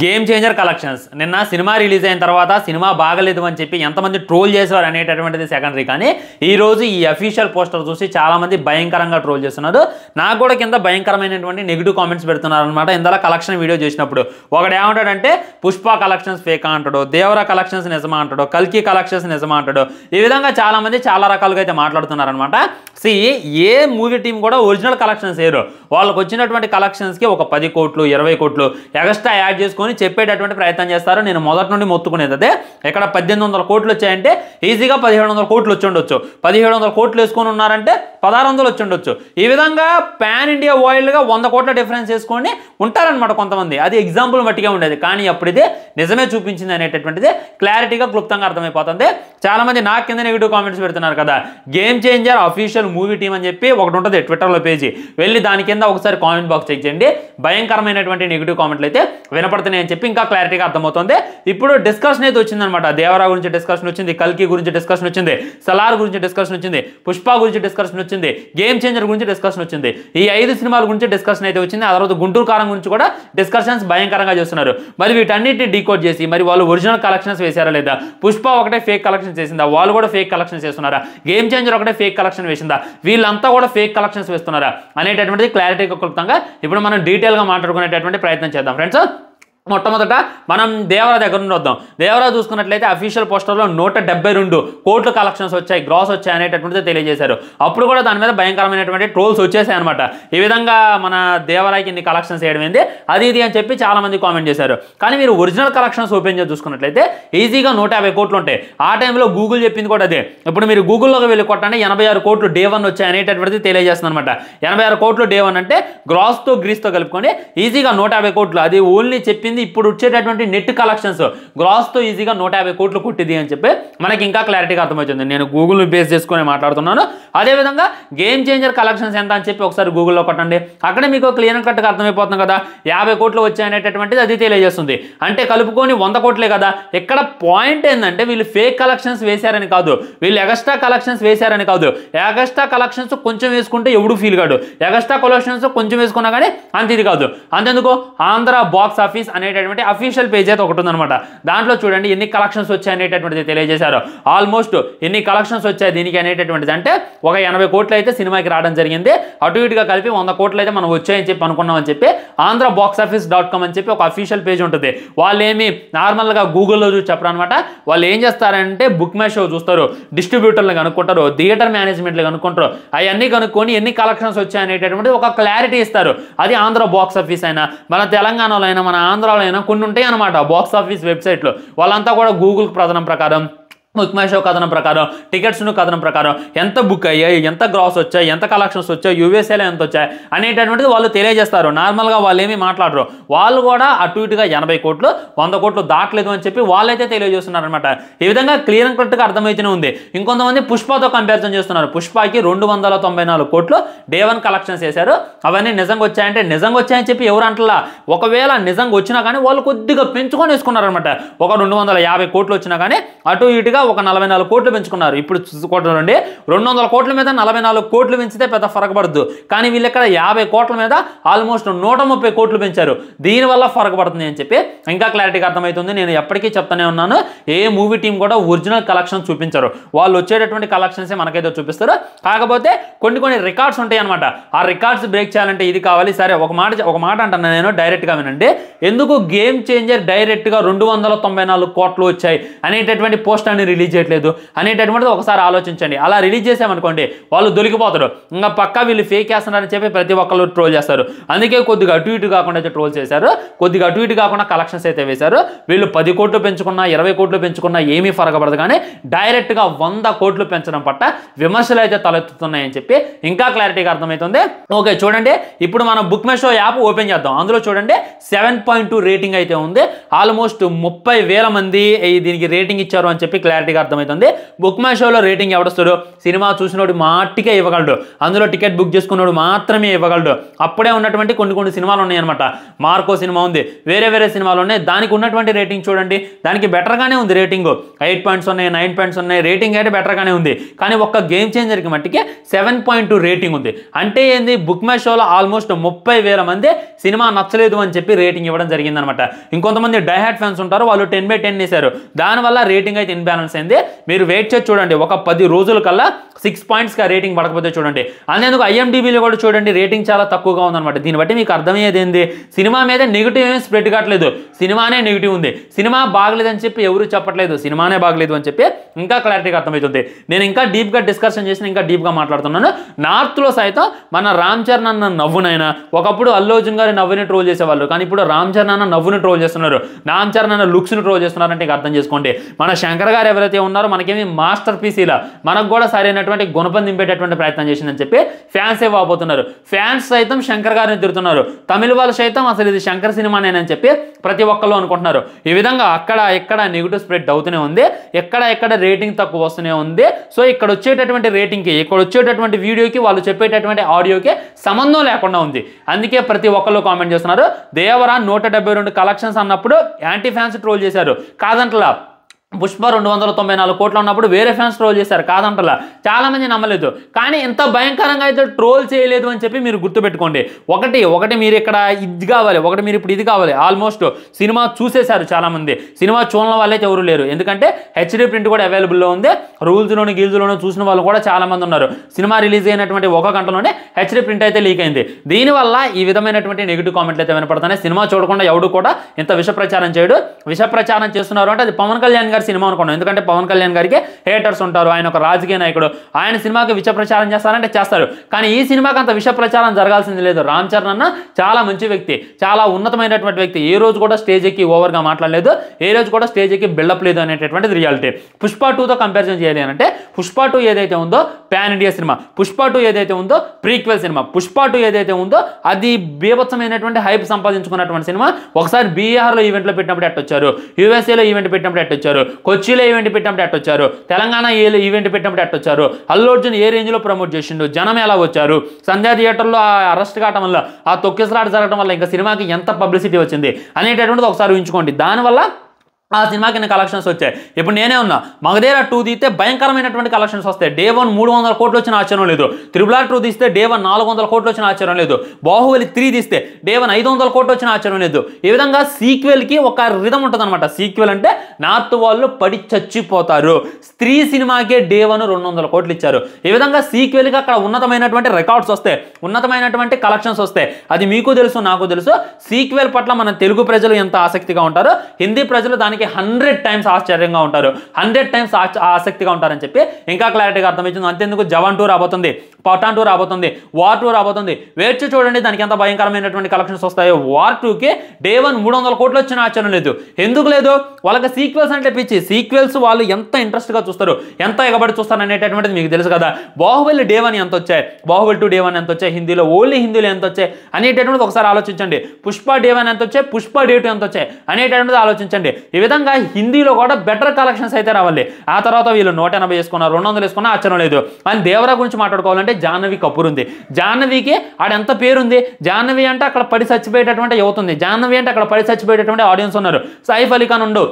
Game changer collections నిన్న cinema release అయిన తర్వాత సినిమా బాగలేదు అని చెప్పి ఎంతమంది ట్రోల్ చేశారు అనేటటువంటిది సెకండరీ, కానీ ఈరోజు ఈ అఫీషియల్ పోస్టర్ చూసి చాలామంది భయంకరంగా ట్రోల్ చేస్తున్నారు. నాకు కూడా కింద భయంకరమైనటువంటి నెగిటివ్ కామెంట్స్ పెడుతున్నారు అనమాట. ఇందులో కలెక్షన్ వీడియో చేసినప్పుడు ఒకడు ఏమంటాడంటే పుష్ప కలెక్షన్స్ ఫేక్ అంటాడు, దేవరా కలెక్షన్స్ నిజమా అంటాడు, కల్కి కలెక్షన్స్ నిజమా అంటాడు. ఈ విధంగా చాలామంది చాలా రకాలుగా అయితే మాట్లాడుతున్నారు అనమాట. ఏ మూవీ టీం కూడా ఒరిజినల్ కలెక్షన్స్ వేయరు. వాళ్ళకు వచ్చినటువంటి కలెక్షన్స్కి ఒక 10 కోట్లు 20 కోట్లు ఎక్స్ట్రా యాడ్ చేసుకొని చెప్పేటటువంటి ప్రయత్నం చేస్తారు. నేను మొదటి నుండి మొత్తుకునేది అదే. ఇక్కడ 1800 కోట్లు వచ్చాయంటే ఈజీగా 1700 కోట్లు వచ్చి ఉండొచ్చు. 1700 కోట్లు వేసుకొని ఉన్నారంటే 1600 వచ్చి ఉండొచ్చు. ఈ విధంగా పాన్ ఇండియా వైల్డ్గా 100 కోట్ల డిఫరెన్స్ వేసుకొని ఉంటారనమాట కొంతమంది. అది ఎగ్జాంపుల్ బట్టిగా ఉండేది, కానీ అప్పుడైతే నిజమే చూపించింది అనేటటువంటిది క్లారిటీగా క్లుప్తంగా అర్థమైపోతుంది. చాలామంది నాకు కింద నెగిటివ్ కామెంట్స్ పెడుతున్నారు కదా. Game changer official movie team అని చెప్పి ఒకటి ఉంటుంది ట్విట్టర్లో పేజీ, వెళ్ళి దాని కింద ఒకసారి కామెంట్ బాక్స్ చెక్ చేయండి. భయంకరమైనటువంటి నెగిటివ్ కామెంట్లు అయితే వినపడుతున్నాయి అని చెప్పి ఇంకా క్లారిటీగా అర్థమవుతుంది. ఇప్పుడు డిస్కషన్ అయితే వచ్చిందనమాట. దేవరా గురించి డిస్కషన్ వచ్చింది, కల్కి గురించి డిస్కషన్ వచ్చింది, సలార్ గురించి డిస్కషన్ వచ్చింది, పుష్ప గురించి డిస్కషన్ వచ్చింది, గేమ్ చేంజర్ గురించి డిస్కషన్ వచ్చింది. ఈ 5 సినిమాల గురించి డిస్కషన్ అయితే వచ్చింది. ఆ తర్వాత గుంటూరు కారం గురించి కూడా డిస్కషన్స్ భయంకరంగా చేస్తున్నారు. మరి వీటన్నిటిని డీకోడ్ చేసి మరి వాళ్ళు ఒరిజినల్ కలెక్షన్స్ వేసారా లేదా, పుష్ప ఒకటే ఫేక్ కలెక్షన్స్ వేసిందా, వాళ్ళు కూడా ఫేక్ కలెక్షన్స్ వేస్తున్నారా, గేమ్ చేంజర్ ఒకటే ఫేక్ కలెక్షన్ వేసిందా, వీళ్ళంతా కూడా ఫేక్ కలెక్షన్స్ వేస్తున్నారా అనేటటువంటిది క్లారిటీగా క్లుప్తంగా ఇప్పుడు మనం డీటెయిల్గా మాట్లాడుకునేటటువంటి ప్రయత్నం చేద్దాం ఫ్రెండ్స్. మొట్టమొదట మనం దేవరా దగ్గర నుండి వద్దాం. దేవరా చూసుకున్నట్లయితే అఫీషియల్ పోస్టర్లో 172 కోట్ల కలెక్షన్స్ వచ్చాయి, గ్రాస్ వచ్చాయి అనేటటువంటిది తెలియజేశారు. అప్పుడు కూడా దాని మీద భయంకరమైనటువంటి ట్రోల్స్ వచ్చేసాయి అనమాట. ఈ విధంగా మన దేవరాకి ఇన్ని కలెక్షన్స్ వేయడం ఏంది అది ఇది అని చెప్పి చాలామంది కామెంట్ చేశారు. కానీ మీరు ఒరిజినల్ కలెక్షన్స్ ఓపెన్ చేసి చూసుకున్నట్లయితే ఈజీగా 150 కోట్లు ఉంటాయి. ఆ టైంలో గూగుల్ చెప్పింది కూడా అదే. ఇప్పుడు మీరు గూగుల్లోకి వెళ్ళి కొట్టండి 86 కోట్లు డే 1 వచ్చాయి అనేటటువంటిది తెలియజేస్తుంది అనమాట. 86 కోట్లు డే 1 అంటే గ్రాస్తో గ్రీస్తో కలుపుకొని ఈజీగా 150 కోట్లు. అది ఓన్లీ చెప్పింది ఇప్పుడు వచ్చేటటువంటి నెట్ కలెక్షన్స్ గ్రాస్తో ఈజీగా 150 కోట్లు కొట్టింది అని చెప్పి మనకి ఇంకా క్లారిటీగా అర్థమవుతుంది. నేను గూగుల్ బేస్ చేసుకుని మాట్లాడుతున్నాను. అదేవిధంగా గేమ్ చేంజర్ కలెక్షన్స్ ఎంత అని చెప్పి ఒకసారి గూగుల్లో కొట్టండి, అక్కడే మీకు క్లియర్ కట్గా అర్థమైపోతుంది కదా. 50 కోట్లు వచ్చాయి అనేటటువంటిది అది తెలియజేస్తుంది. అంటే కలుపుకొని 100 కోట్లే కదా. ఇక్కడ పాయింట్ ఏంటంటే వీళ్ళు ఫేక్ కలెక్షన్స్ వేశారని కాదు, వీళ్ళు ఎక్స్ట్రా కలెక్షన్స్ వేశారని కాదు. ఎక్స్ట్రా కలెక్షన్స్ కొంచెం వేసుకుంటే ఎవడు ఫీల్ కాడు, ఎక్స్ట్రా కలెక్షన్స్ కొంచెం వేసుకున్నా కానీ అంత ఇది కాదు. అంతెందుకు ఆంధ్ర బాక్స్ ఆఫీస్ అనేటటువంటి అఫీషియల్ పేజ్ అయితే ఒకటి ఉందన్నమాట. దాంట్లో చూడండి ఎన్ని కలెక్షన్స్ వచ్చాయి అనేటటువంటిది తెలియజేశారు. ఆల్మోస్ట్ ఎన్ని కలెక్షన్స్ వచ్చాయి దీనికి అనేటటువంటిది అంటే ఒక 80 కోట్లు అయితే సినిమాకి రావడం జరిగింది. అటు ఇటుగా కలిపి 100 కోట్లు అయితే మనం వచ్చాయని చెప్పి అనుకున్నాం అని చెప్పి ఆంధ్ర బాక్స్ ఆఫీస్ .com అని చెప్పి ఒక అఫీషియల్ పేజ్ ఉంటుంది. వాళ్ళు ఏమి నార్మల్గా గూగుల్లో చూసి చెప్పరు అనమాట. వాళ్ళు ఏం చేస్తారంటే బుక్ మై షో చూస్తారు, డిస్ట్రిబ్యూటర్లు కనుక్కుంటారు, థియేటర్ మేనేజ్మెంట్లు కనుక్కుంటారు, అవన్నీ కనుక్కొని ఎన్ని కలెక్షన్స్ వచ్చాయి అనేటటువంటి ఒక క్లారిటీ ఇస్తారు. అది ఆంధ్ర బాక్స్ ఆఫీస్ అయినా మన తెలంగాణలో అయినా మన ఆంధ్రాలో అయినా కొన్ని ఉంటాయి అనమాట బాక్స్ ఆఫీస్ వెబ్సైట్లో. వాళ్ళంతా కూడా గూగుల్ ప్రధానం ప్రకారం, బుక్ మై షో కథనం ప్రకారం, టికెట్స్ను కథనం ప్రకారం ఎంత బుక్ అయ్యాయి, ఎంత గ్రాస్ వచ్చాయి, ఎంత కలెక్షన్స్ వచ్చాయి, యూఎస్ఏలో ఎంత వచ్చాయి అనేటటువంటిది వాళ్ళు తెలియజేస్తారు. నార్మల్గా వాళ్ళు ఏమీ మాట్లాడరు. వాళ్ళు కూడా అటు ఇటుగా 80 కోట్లు 100 కోట్లు దాటలేదు అని చెప్పి వాళ్ళైతే తెలియజేస్తున్నారు అనమాట. ఈ విధంగా క్లియర్ అండ్ కరెక్ట్గా అర్థమైతేనే ఉంది. ఇంకొంతమంది పుష్పతో కంపారిజన్ చేస్తున్నారు. పుష్పకి 294 కోట్లు డే 1 కలెక్షన్స్ చేశారు. అవన్నీ నిజంగా వచ్చాయంటే నిజంగా వచ్చాయని చెప్పి ఎవరు అంటలా. ఒకవేళ నిజంగా వచ్చినా కానీ వాళ్ళు కొద్దిగా పెంచుకొని వేసుకున్నారనమాట. ఒక 250 కోట్లు వచ్చినా కానీ అటు ఇటుగా ఒక 44 కోట్లు పెంచుకున్నారు. ఇప్పుడు చూసుకోండి 200 కోట్ల మీద 44 కోట్లు పెంచితే పెద్ద ఫరక పడద్దు. కానీ వీళ్ళు ఇక్కడ 50 కోట్ల మీద ఆల్మోస్ట్ 130 కోట్లు పెంచారు. దీనివల్ల ఫరక పడుతుంది అని చెప్పి ఇంకా క్లారిటీగా అర్థమవుతుంది. నేను ఎప్పటికీ చెప్తానే ఉన్నాను, ఏ మూవీ టీం కూడా ఒరిజినల్ కలెక్షన్ చూపించరు. వాళ్ళు వచ్చేటటువంటి కలెక్షన్సే మనకైతే చూపిస్తారు. కాకపోతే కొన్ని రికార్డ్స్ ఉంటాయి అనమాట. ఆ రికార్డ్స్ బ్రేక్ చేయాలంటే ఇది కావాలి. సరే ఒక మాట అంటాను నేను డైరెక్ట్గా వినండి. ఎందుకు గేమ్ చేంజర్ డైరెక్ట్గా 294 కోట్లు వచ్చాయి అనేటటువంటి పోస్ట్ అని రిలీజ్ చేయట్లేదు అనేటటువంటిది ఒకసారి ఆలోచించండి. అలా రిలీజ్ చేసామనుకోండి వాళ్ళు దొరికిపోతారు. ఇంకా పక్కా వీళ్ళు ఫేక్ చేస్తున్నారని చెప్పి ప్రతి ఒక్కరు ట్రోల్ చేస్తారు. అందుకే కొద్దిగా అటు ఇటు కాకుండా అయితే ట్రోల్ చేశారు. కొద్దిగా అటు ఇటు కాకుండా కలెక్షన్స్ అయితే వేశారు. వీళ్ళు 10 కోట్లు పెంచుకున్నా 20 కోట్లు పెంచుకున్నా ఏమీ ఫరక పడదు. కానీ డైరెక్ట్గా 100 కోట్లు పెంచడం పట్ల విమర్శలు అయితే తలెత్తుతున్నాయని చెప్పి ఇంకా క్లారిటీగా అర్థమవుతుంది. ఓకే చూడండి, ఇప్పుడు మనం book my show app open చేద్దాం. అందులో చూడండి 7.2 రేటింగ్ అయితే ఉంది. ఆల్మోస్ట్ 30,000 మంది దీనికి రేటింగ్ ఇచ్చారు అని చెప్పి క్లారిటీ క్లారిటీగా అర్థమవుతుంది. బుక్ మై షోలో రేటింగ్ ఎవడొస్తాడు? సినిమా చూసినోడు మాటికే ఇవ్వగలడు, అందులో టికెట్ బుక్ చేసుకున్నాడు మాత్రమే ఇవ్వగలడు. అప్పుడే ఉన్నటువంటి కొన్ని సినిమాలు ఉన్నాయన్నమాట. మార్కో సినిమా ఉంది, వేరే సినిమాలు ఉన్నాయి, దానికి ఉన్నటువంటి రేటింగ్ చూడండి, దానికి బెటర్గానే ఉంది రేటింగ్. 8 పాయింట్స్ ఉన్నాయి, 9 పాయింట్స్ ఉన్నాయి, రేటింగ్ అయితే బెటర్గానే ఉంది. కానీ ఒక్క గేమ్ చేంజర్కి మట్టికి 7.2 రేటింగ్ ఉంది. అంటే ఏంది, బుక్ మై షోలో ఆల్మోస్ట్ 30,000 మంది సినిమా నచ్చలేదు అని చెప్పి రేటింగ్ ఇవ్వడం జరిగిందనమాట. ఇంకొంతమంది డైహార్డ్ ఫ్యాన్స్ ఉంటారు, వాళ్ళు 10/10 వేశారు. దానివల్ల రేటింగ్ అయితే ఇన్బ్యాలెన్స్ అయింది. మీరు వెయిట్ చేసి చూడండి, ఒక 10 రోజుల కల్లా 6 పాయింట్స్గా రేటింగ్ పడకపోతే చూడండి. అందుకు IMDbలో కూడా చూడండి, రేటింగ్ చాలా తక్కువగా ఉందన్నమాట. దీన్ని బట్టి మీకు అర్థమయ్యేది ఏంది, సినిమా మీద నెగిటివ్ ఏం స్ప్రెడ్ కావట్లేదు, సినిమానే నెగిటివ్ ఉంది. సినిమా బాగలేదని చెప్పి ఎవరు చెప్పట్లేదు, సినిమానే బాగలేదు అని చెప్పి ఇంకా క్లారిటీగా అర్థమవుతుంది. నేను ఇంకా డీప్గా డిస్కషన్ చేసిన, ఇంకా డీప్గా మాట్లాడుతున్నాను. నార్త్లో సైతం మన రామ్ చరణ్ అన్న నవ్వునైనా, ఒకప్పుడు అల్లు అర్జున్ గారి నవ్వుని ట్రోల్ చేసేవాళ్ళు, కానీ ఇప్పుడు రామ్ చరణ్ అన్న నవ్వుని ట్రోల్ చేస్తున్నారు, రామ్ చరణ్ అన్న లుక్స్ని ట్రోల్ చేస్తున్నారంటే ఇక అర్థం చేసుకోండి. మన శంకర్ గారు ఎవరైతే ఉన్నారో మనకేమి మాస్టర్ పీస్, ఇలా మనకు కూడా సరైనటువంటి గుణపం దింపేటటువంటి ప్రయత్నం చేసిందని చెప్పి ఫ్యాన్సే వాపోతున్నారు. ఫ్యాన్స్ సైతం శంకర్ గారిని తిరుగుతున్నారు, తమిళ వాళ్ళు సైతం అసలు ఇది శంకర్ సినిమానేనని చెప్పి ప్రతి ఒక్కళ్ళు అనుకుంటున్నారు. ఈ విధంగా అక్కడ ఎక్కడ నెగిటివ్ స్ప్రెడ్ అవుతూనే ఉంది, ఎక్కడ రేటింగ్ తక్కువ వస్తూనే ఉంది. సో ఇక్కడ వచ్చేటటువంటి రేటింగ్కి, ఇక్కడ వచ్చేటటువంటి వీడియోకి, వాళ్ళు చెప్పేటటువంటి ఆడియోకి సంబంధం లేకుండా ఉంది. అందుకే ప్రతి ఒక్కళ్ళు కామెంట్ చేస్తున్నారు. దేవరా 172 కలెక్షన్స్ అన్నప్పుడు యాంటీ ఫ్యాన్స్ ట్రోల్ చేశారు, కాదంటలా. పుష్ప 294 కోట్లు ఉన్నప్పుడు వేరే ఫ్యాన్స్ ట్రోల్ చేశారు, కాదంటలా. చాలామంది నమ్మలేదు, కానీ ఎంత భయంకరంగా అయితే ట్రోల్ చేయలేదు అని చెప్పి మీరు గుర్తుపెట్టుకోండి. ఒకటి మీరు ఇక్కడ ఇది కావాలి, ఒకటి మీరు ఇప్పుడు ఇది కావాలి. ఆల్మోస్ట్ సినిమా చూసేశారు చాలామంది, సినిమా చూడని వాళ్ళైతే ఎవరు లేరు. ఎందుకంటే HD ప్రింట్ కూడా అవైలబుల్లో ఉంది, రూల్స్లోని గిల్స్లోనూ చూసిన వాళ్ళు కూడా చాలామంది ఉన్నారు. సినిమా రిలీజ్ అయినటువంటి 1 గంటలోనే HD ప్రింట్ అయితే లీక్ అయింది. దీనివల్ల ఈ విధమైనటువంటి నెగిటివ్ కామెంట్లు అయితే వినపడుతున్నాయి. సినిమా చూడకుండా ఎవడు కూడా ఇంత విష ప్రచారం చేయడు. విష ప్రచారం చేస్తున్నారు అంటే అది పవన్ కళ్యాణ్ గారి సినిమా అనుకున్నాం. ఎందుకంటే పవన్ కళ్యాణ్ గారికి హేటర్స్ ఉంటారు, ఆయన ఒక రాజకీయ నాయకుడు, ఆయన సినిమాకి విష ప్రచారం చేస్తారంటే చేస్తారు. కానీ ఈ సినిమాకి అంత విష ప్రచారం జరగాల్సింది లేదు. రామ్ చరణ్ అన్న చాలా మంచి వ్యక్తి, చాలా ఉన్నతమైనటువంటి వ్యక్తి. ఏ రోజు కూడా స్టేజ్ ఎక్కి ఓవర్గా మాట్లాడలేదు, ఏ రోజు కూడా స్టేజ్ ఎక్కి బిల్డప్ లేదు అనేటటువంటిది రియాలిటీ. పుష్ప 2తో కంపారిజన్ చేయాలి అంటే, పుష్ప 2 ఏదైతే ఉందో పాన్ ఇండియా సినిమా, పుష్ప 2 ఏదైతే ఉందో ప్రీక్వెల్ సినిమా, పుష్ప 2 ఏదైతే ఉందో అది బీభత్సమైనటువంటి హైప్ సంపాదించుకున్నటువంటి సినిమా. ఒకసారి బీహార్లో ఈవెంట్లో పెట్టినప్పుడు ఎట్టొచ్చారు, USAలో ఈవెంట్ పెట్టినప్పుడు ఎట్టొచ్చారు, కొచ్చిలో ఈవెంట్ పెట్టినప్పుడు ఎట్టొచ్చారు, తెలంగాణ ఈవెంట్ పెట్టినప్పుడు ఎట్టొచ్చారు, అల్లు అర్జున్ ఏ రేంజ్లో ప్రమోట్ చేసిండు, జనం ఎలా వచ్చారు, సంధ్యా థియేటర్లో ఆ అరెస్ట్ కావడం వల్ల, ఆ తొక్కిసలాట జరగడం వల్ల ఇంకా సినిమాకి ఎంత పబ్లిసిటీ వచ్చింది అనేటటువంటిది ఒకసారి ఊహించుకోండి. దానివల్ల ఆ సినిమాకి ఎన్ని కలెక్షన్స్ వచ్చాయి. ఇప్పుడు నేనే ఉన్నా, మగధీర 2 తీస్తే భయంకరమైనటువంటి కలెక్షన్స్ వస్తాయి. డే 1 300 కోట్లు వచ్చిన ఆశ్చర్యం లేదు, RRR 2 తీస్తే డే 1 400 కోట్లు వచ్చిన ఆశ్చర్యం లేదు, బాహుబలి 3 తీస్తే డే 1 500 కోట్లు వచ్చిన ఆశ్చర్యం లేదు. ఈ విధంగా సీక్వెల్కి ఒక రిధం ఉంటుంది అనమాట. సీక్వెల్ అంటే నార్త్ వాళ్ళు పడి చచ్చిపోతారు. స్త్రీ సినిమాకే డే 1 200 కోట్లు ఇచ్చారు. ఈ విధంగా సీక్వెల్కి అక్కడ ఉన్నతమైనటువంటి రికార్డ్స్ వస్తాయి, ఉన్నతమైనటువంటి కలెక్షన్స్ వస్తాయి. అది మీకు తెలుసు, నాకు తెలుసు. సీక్వెల్ పట్ల మన తెలుగు ప్రజలు ఎంత ఆసక్తిగా ఉంటారో, హిందీ ప్రజలు దానికి 100 టైమ్స్ ఆశ్చర్యంగా ఉంటారు, 100 టైమ్స్ ఆసక్తిగా ఉంటారని చెప్పి ఇంకా క్లారిటీగా అర్థమవుతుంది. అంతేందుకు జవాన్ 2 రాబోతుంది, పఠాన్ 2 రాబోతుంది, వార్ 2 రాబోతుంది. వేచి చూడండి దానికి ఎంత భయంకరమైనటువంటి కలెక్షన్స్ వస్తాయో. వార్ 2కి డే 1 300 కోట్లు వచ్చిన ఆశ్చర్యం లేదు. ఎందుకు లేదు? వాళ్ళకి సీక్వెల్స్ అంటే పిచ్చి. సీక్వెల్స్ వాళ్ళు ఎంత ఇంట్రెస్ట్గా చూస్తారు, ఎంత ఎగబడి చూస్తారు అనేటటువంటిది మీకు తెలుసు కదా. బాహుబలి డే 1 ఎంత వచ్చాయి, బాహుబలి 2 డే 1 ఎంత వచ్చాయి, హిందీలో ఓన్లీ హిందీలో ఎంత వచ్చాయి అనేటటువంటిది ఒకసారి ఆలోచించండి. పుష్ప డే 1 ఎంత వచ్చాయి, పుష్ప డే 2 ఎంత వచ్చాయి అనేటటువంటిది ఆలోచించండి. ఈ విధంగా హిందీలో కూడా బెటర్ కలెక్షన్స్ అయితే రావాలి. ఆ తర్వాత వీళ్ళు 180 వేసుకున్నారు, 200 వేసుకున్నా ఆశ్చర్యం లేదు. అని దేవరా గురించి మాట్లాడుకోవాలంటే జాహ్నవి కపూర్ ఉంది. జాహ్నవికి ఆడెంత పేరుంది. జాహ్నవి అంటే అక్కడ పడి చచ్చిపోయేటటువంటి అవుతుంది, జాహ్నవి అంటే అక్కడ పడి చచ్చిపోయేటటువంటి ఆడియన్స్ ఉన్నారు. సైఫ్ అలీ ఖాన్ ఉండు,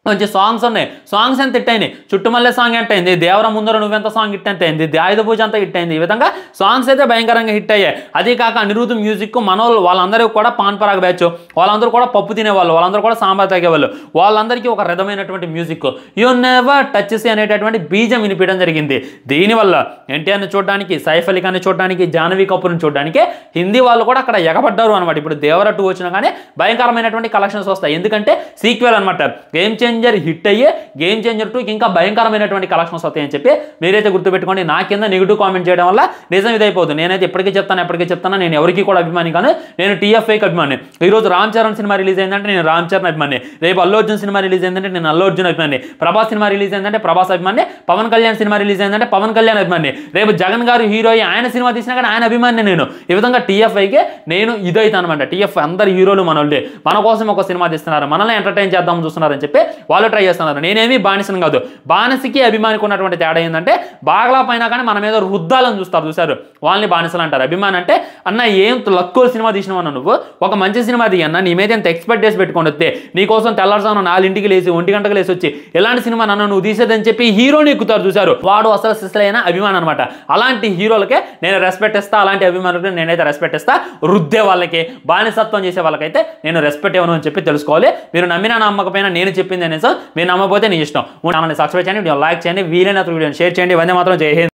మంచి సాంగ్స్ ఉన్నాయి. సాంగ్స్ ఎంత హిట్ అయింది, చుట్టుమల్లె సాంగ్ హిట్ అయింది, దేవర ముందర నువ్వెంత సాంగ్ హిట్ ఎంత అయింది, ఆయుధ పూజ అంతా హిట్ అయింది. ఈ విధంగా సాంగ్స్ అయితే భయంకరంగా హిట్ అయ్యాయి. అదే కాక అనిరుద్ధ్ మ్యూజిక్ మనోళ్ళు వాళ్ళందరూ కూడా పాన్ పరాగ్ బ్యాచ్, వాళ్ళందరూ కూడా పప్పు తినేవాళ్ళు, వాళ్ళందరూ కూడా సాంబార్ తాగేవాళ్ళు. వాళ్ళందరికీ ఒక రకమైనటువంటి music you never touch see అనేటటువంటి బీజం వినిపించడం జరిగింది. దీనివల్ల ఎన్టీఆర్ని చూడడానికి, సైఫ్ అలీ ఖాన్ని చూడడానికి, జాహ్నవి కపూర్ని చూడడానికి హిందీ వాళ్ళు కూడా అక్కడ ఎగబడ్డారు అనమాట. ఇప్పుడు దేవర 2 వచ్చినా కానీ భయంకరమైనటువంటి కలెక్షన్స్ వస్తాయి. ఎందుకంటే సీక్వెల్ అనమాట. గేమ్ చేంజర్ హిట్ అయ్యే గేమ్ చేంజర్ 2కి ఇంకా భయంకరమైనటువంటి కలెక్షన్స్ వస్తాయని చెప్పి మీరైతే గుర్తుపెట్టుకోండి. నా కింద నెగిటివ్ కామెంట్ చేయడం వల్ల నిజం ఇదైపోతుంది. నేనైతే ఎప్పటికీ చెప్తాను, నేను ఎవరికి కూడా అభిమాని కాను, నేను TFIకి అభిమాని. ఈరోజు రామ్ చరణ్ సినిమా రిలీజ్ అయిందంటే నేను రామ్ చరణ్ అభిమాని, రేపు అల్లు అర్జున్ సినిమా రిలీజ్ అయిందంటే నేను అల్లు అర్జున్ అభిమాని, ప్రభాస్ సినిమా రిలీజ్ అయిందంటే ప్రభాస్ అభిమాని, పవన్ కళ్యాణ్ సినిమా రిలీజ్ అయిందంటే పవన్ కళ్యాణ్ అభిమాని, రేపు జగన్ గారు హీరో ఆయన సినిమా తీసినా కానీ ఆయన అభిమాని నేను. ఈ విధంగా TFIకి నేను ఇదైతే అనమాట. TFI అందరు హీరోలు మనోళ్ళే, మన కోసం ఒక సినిమా తీస్తున్నారు, మనల్ని ఎంటర్టైన్ చేద్దామని చూస్తున్నారని చెప్పి వాళ్ళు ట్రై చేస్తున్నారు. నేనేమి బానిసను కాదు. బానిసకి అభిమానికి ఉన్నటువంటి తేడా ఏంటంటే బాగలా పైన కానీ మన మీద రుద్దాలని చూస్తారు. వాళ్ళని బానిసలు అంటారు. అభిమానం అంటే అన్న ఏం లక్కువ సినిమా తీసినావన్న నువ్వు ఒక మంచి సినిమా తీయన్నా నీ మీద ఎంత ఎక్స్పెక్ట్ చేసి పెట్టుకొని వస్తే నీకోసం తెల్లారుజామున 4 లేసి 1 గంటకు లేసి వచ్చి ఎలాంటి సినిమా నన్ను నువ్వు తీసేదని చెప్పి హీరోని ఎక్కుతారు చూసారు. వాడు అసలు సిసలైన అభిమానం అనమాట. అలాంటి హీరోలకే నేను రెస్పెక్ట్ ఇస్తా. అలాంటి అభిమానులకు నేనైతే రెస్పెక్ట్ ఇస్తా. రుద్దే వాళ్ళకి బానిసత్వం చేసే వాళ్ళకైతే నేను రెస్పెక్ట్ ఇవ్వను అని చెప్పి తెలుసుకోవాలి. మీరు నమ్మినా నమ్మకపోయినా నేను చెప్పింది అనేసి మీరు నమ్మకపోతే నీ ఇష్టం. ఛానల్ని సబ్స్క్రైబ్ చేయండి, వీడియో లైక్ చేయండి, వీలైనంత వీడియోని షేర్ చేయండి. వందే మాత్రం జై హింద్.